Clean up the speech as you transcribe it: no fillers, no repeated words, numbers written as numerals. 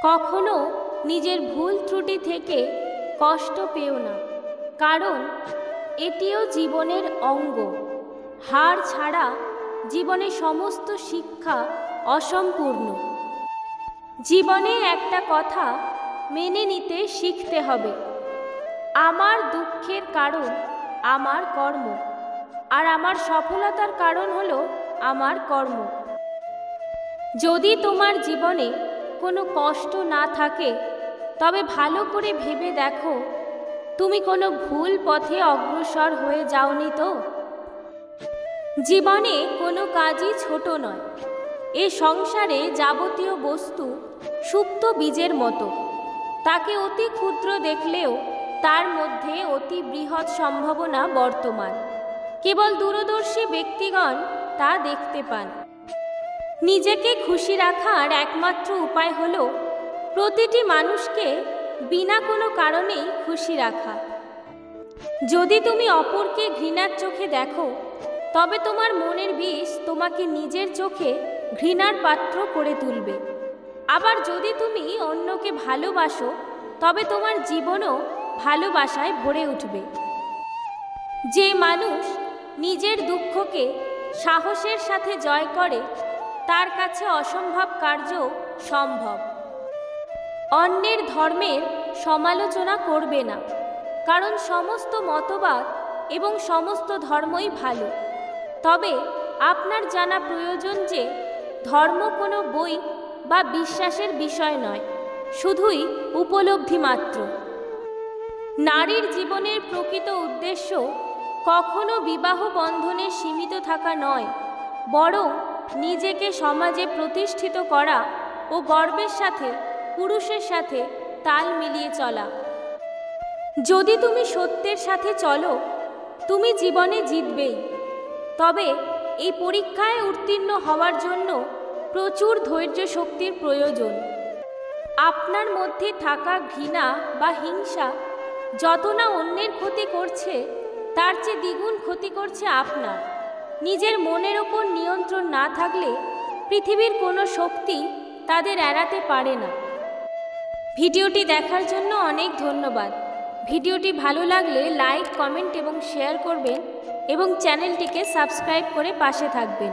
কখনো নিজের ভুল ত্রুটি থেকে কষ্ট পেও না, কারণ এটিও জীবনের অঙ্গ। হার ছাড়া জীবনে সমস্ত শিক্ষা অসম্পূর্ণ। জীবনে একটা কথা মেনে নিতে শিখতে হবে, আমার দুঃখের কারণ আমার কর্ম, আর আমার সফলতার কারণ হলো আমার কর্ম। যদি তোমার জীবনে কোনো কষ্ট না থাকে, তবে ভালো করে ভেবে দেখো, তুমি কোনো ভুল পথে অগ্রসর হয়ে যাওনি তো? জীবনে কোনো কাজই ছোট নয়। এ সংসারে যাবতীয় বস্তু সুপ্ত বীজের মতো, তাকে অতি ক্ষুদ্র দেখলেও তার মধ্যে অতি বৃহৎ সম্ভাবনা বর্তমান। কেবল দূরদর্শী ব্যক্তিগণ তা দেখতে পান। নিজেকে খুশি রাখার একমাত্র উপায় হল প্রতিটি মানুষকে বিনা কোনো কারণেই খুশি রাখা। যদি তুমি অপরকে ঘৃণার চোখে দেখো, তবে তোমার মনের বিষ তোমাকে নিজের চোখে ঘৃণার পাত্র করে তুলবে। আবার যদি তুমি অন্যকে ভালোবাসো, তবে তোমার জীবনও ভালোবাসায় ভরে উঠবে। যে মানুষ নিজের দুঃখকে সাহসের সাথে জয় করে, তার কাছে অসম্ভব কার্য সম্ভব। অন্যের ধর্মের সমালোচনা করবে না, কারণ সমস্ত মতবাদ এবং সমস্ত ধর্মই ভালো। তবে আপনার জানা প্রয়োজন যে ধর্ম কোনো বই বা বিশ্বাসের বিষয় নয়, শুধুই উপলব্ধি মাত্র। নারীর জীবনের প্রকৃত উদ্দেশ্য কখনো বিবাহ বন্ধনে সীমিত থাকা নয়, বরং নিজেকে সমাজে প্রতিষ্ঠিত করা ও গর্বের সাথে পুরুষের সাথে তাল মিলিয়ে চলা। যদি তুমি সত্যের সাথে চলো, তুমি জীবনে জিতবেই। তবে এই পরীক্ষায় উত্তীর্ণ হওয়ার জন্য প্রচুর ধৈর্য শক্তির প্রয়োজন। আপনার মধ্যে থাকা ঘৃণা বা হিংসা যত না অন্যের ক্ষতি করছে, তার চেয়ে দ্বিগুণ ক্ষতি করছে আপনার। নিজের মনের ওপর নিয়ন্ত্রণ না থাকলে পৃথিবীর কোনো শক্তি তাদের এড়াতে পারে না। ভিডিওটি দেখার জন্য অনেক ধন্যবাদ। ভিডিওটি ভালো লাগলে লাইক, কমেন্ট এবং শেয়ার করবেন এবং চ্যানেলটিকে সাবস্ক্রাইব করে পাশে থাকবেন।